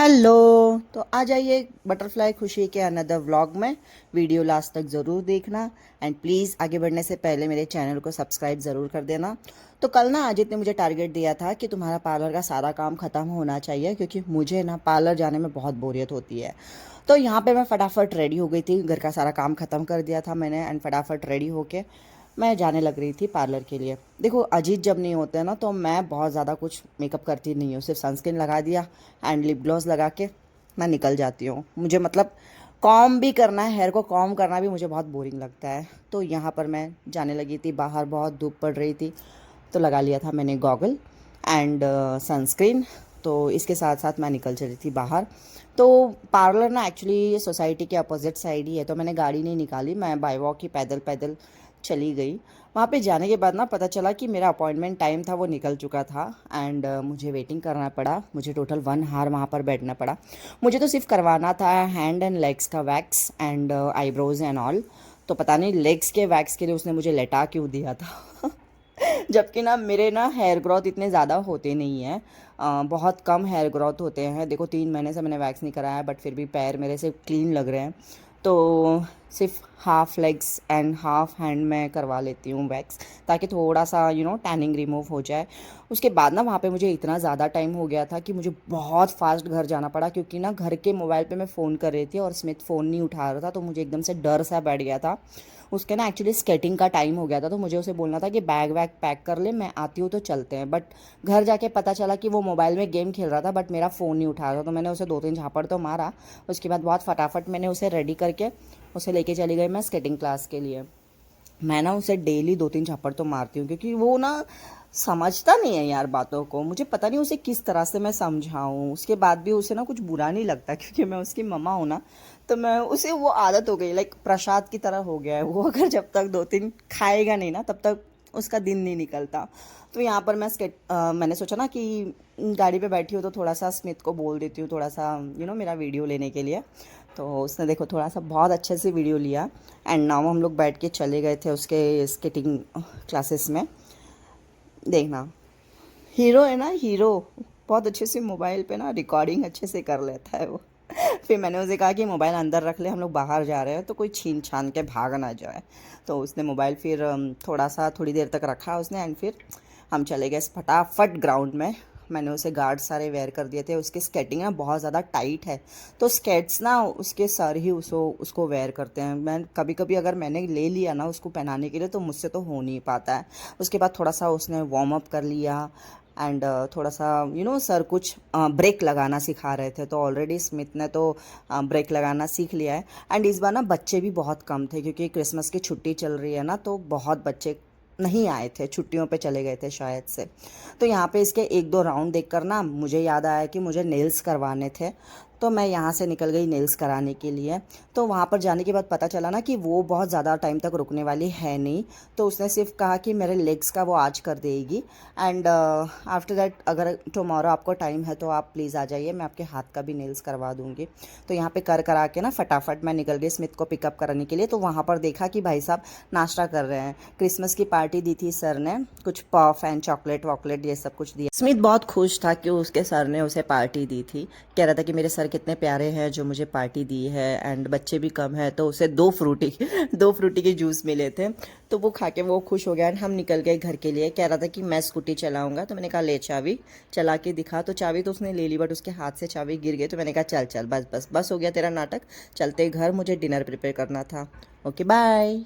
Hello. तो आ जाइए butterfly खुशी के अनदर व्लॉग में। वीडियो लास्ट तक ज़रूर देखना एंड प्लीज़ आगे बढ़ने से पहले मेरे चैनल को सब्सक्राइब ज़रूर कर देना। तो कल ना अजित ने मुझे टारगेट दिया था कि तुम्हारा पार्लर का सारा काम ख़त्म होना चाहिए, क्योंकि मुझे ना पार्लर जाने में बहुत बोरियत होती है। तो यहाँ पे मैं फटाफट रेडी हो गई थी, घर का सारा काम ख़त्म कर दिया था मैंने एंड फटाफट रेडी होके मैं जाने लग रही थी पार्लर के लिए। देखो अजीत जब नहीं होते ना तो मैं बहुत ज़्यादा कुछ मेकअप करती नहीं हूँ, सिर्फ सनस्क्रीन लगा दिया एंड लिप ग्लॉस लगा के मैं निकल जाती हूँ। मुझे मतलब कॉम भी करना है, हेयर को कॉम करना भी मुझे बहुत बोरिंग लगता है। तो यहाँ पर मैं जाने लगी थी, बाहर बहुत धूप पड़ रही थी तो लगा लिया था मैंने गॉगल एंड सनस्क्रीन। तो इसके साथ साथ मैं निकल चली थी बाहर। तो पार्लर ना एक्चुअली सोसाइटी के अपोजिट साइड ही है, तो मैंने गाड़ी नहीं निकाली, मैं बाय वॉक ही पैदल पैदल चली गई। वहाँ पे जाने के बाद ना पता चला कि मेरा अपॉइंटमेंट टाइम था वो निकल चुका था एंड मुझे वेटिंग करना पड़ा। मुझे टोटल 1 आवर वहाँ पर बैठना पड़ा। मुझे तो सिर्फ करवाना था हैंड एंड लेग्स का wax and eyebrows and all. तो पता नहीं लेग्स के वैक्स के लिए उसने मुझे लेटा क्यों दिया था जबकि ना मेरे ना हेयर ग्रोथ इतने ज़्यादा होते नहीं हैं, बहुत कम हेयर ग्रोथ होते हैं। देखो 3 महीने से मैंने वैक्स नहीं कराया बट फिर भी पैर मेरे से क्लीन लग रहे हैं। तो सिर्फ half legs and half hand में करवा लेती हूँ वैक्स, ताकि थोड़ा सा टैनिंग रिमूव हो जाए। उसके बाद ना वहाँ पे मुझे इतना ज़्यादा टाइम हो गया था कि मुझे बहुत फास्ट घर जाना पड़ा, क्योंकि ना घर के मोबाइल पे मैं फ़ोन कर रही थी और स्मिथ फ़ोन नहीं उठा रहा था। तो मुझे एकदम से डर सा बैठ गया था। उसके ना एक्चुअली स्केटिंग का टाइम हो गया था, तो मुझे उसे बोलना था कि बैग वैग पैक कर ले, मैं आती हूँ तो चलते हैं। बट घर जाके पता चला कि वो मोबाइल में गेम खेल रहा था बट मेरा फ़ोन नहीं उठा रहा था। तो मैंने उसे 2-3 झापड़ तो मारा। उसके बाद बहुत फटाफट मैंने उसे रेडी करके उसे लेके चली गई मैं स्केटिंग क्लास के लिए। मैं ना उसे डेली 2-3 झापड़ तो मारती हूँ, क्योंकि वो ना समझता नहीं है यार बातों को। मुझे पता नहीं उसे किस तरह से मैं समझाऊँ। उसके बाद भी उसे ना कुछ बुरा नहीं लगता, क्योंकि मैं उसकी मम्मा हूँ ना। तो मैं उसे वो आदत हो गई, लाइक प्रसाद की तरह हो गया है वो। अगर जब तक 2-3 खाएगा नहीं ना तब तक उसका दिन नहीं निकलता। तो यहाँ पर मैंने सोचा ना कि गाड़ी पे बैठी हूँ तो थोड़ा सा स्मिथ को बोल देती हूँ, थोड़ा सा मेरा वीडियो लेने के लिए। तो उसने देखो थोड़ा सा बहुत अच्छे से वीडियो लिया एंड नाउ हम लोग बैठ के चले गए थे उसके स्केटिंग क्लासेस में। देखना, हीरो है ना, हीरो। बहुत अच्छे से मोबाइल पे ना रिकॉर्डिंग अच्छे से कर लेता है वो। फिर मैंने उसे कहा कि मोबाइल अंदर रख ले, हम लोग बाहर जा रहे हैं तो कोई छीन छान के भाग ना जाए। तो उसने मोबाइल फिर थोड़ी देर तक रखा उसने एंड फिर हम चले गए फटाफट ग्राउंड में। मैंने उसे गार्ड सारे वेयर कर दिए थे। उसकी स्केटिंग ना बहुत ज़्यादा टाइट है, तो स्केट्स ना उसके सर ही उसको उसको वेयर करते हैं। मैं कभी कभी अगर मैंने ले लिया ना उसको पहनाने के लिए तो मुझसे तो हो नहीं पाता है। उसके बाद थोड़ा सा उसने वार्म अप कर लिया एंड थोड़ा सा सर कुछ ब्रेक लगाना सिखा रहे थे। तो ऑलरेडी स्मिथ ने तो ब्रेक लगाना सीख लिया है। एंड इस बार ना बच्चे भी बहुत कम थे, क्योंकि क्रिसमस की छुट्टी चल रही है ना, तो बहुत बच्चे नहीं आए थे, छुट्टियों पे चले गए थे शायद से। तो यहाँ पे इसके 1-2 राउंड देखकर ना मुझे याद आया कि मुझे नेल्स करवाने थे। तो मैं यहाँ से निकल गई नेल्स कराने के लिए। तो वहाँ पर जाने के बाद पता चला ना कि वो बहुत ज़्यादा टाइम तक रुकने वाली है नहीं। तो उसने सिर्फ कहा कि मेरे लेग्स का वो आज कर देगी एंड आफ्टर दैट अगर टुमारो आपको टाइम है तो आप प्लीज़ आ जाइए, मैं आपके हाथ का भी नेल्स करवा दूँगी। तो यहाँ पे कर करा के ना फटाफट मैं निकल गई स्मिथ को पिकअप कराने के लिए। तो वहाँ पर देखा कि भाई साहब नाश्ता कर रहे हैं। क्रिसमस की पार्टी दी थी सर ने, कुछ पफ एंड चॉकलेट वॉकलेट ये सब कुछ दिया। स्मिथ बहुत खुश था कि उसके सर ने उसे पार्टी दी थी। कह रहा था कि मेरे सर कितने प्यारे हैं जो मुझे पार्टी दी है एंड बच्चे भी कम है। तो उसे 2 फ्रूटी 2 फ्रूटी के जूस मिले थे, तो वो खा के वो खुश हो गया एंड हम निकल गए घर के लिए। कह रहा था कि मैं स्कूटी चलाऊंगा, तो मैंने कहा ले चाबी चला के दिखा। तो चाबी तो उसने ले ली बट उसके हाथ से चाबी गिर गई। तो मैंने कहा चल चल बस बस बस हो गया तेरा नाटक, चलते घर, मुझे डिनर प्रिपेयर करना था। Okay bye.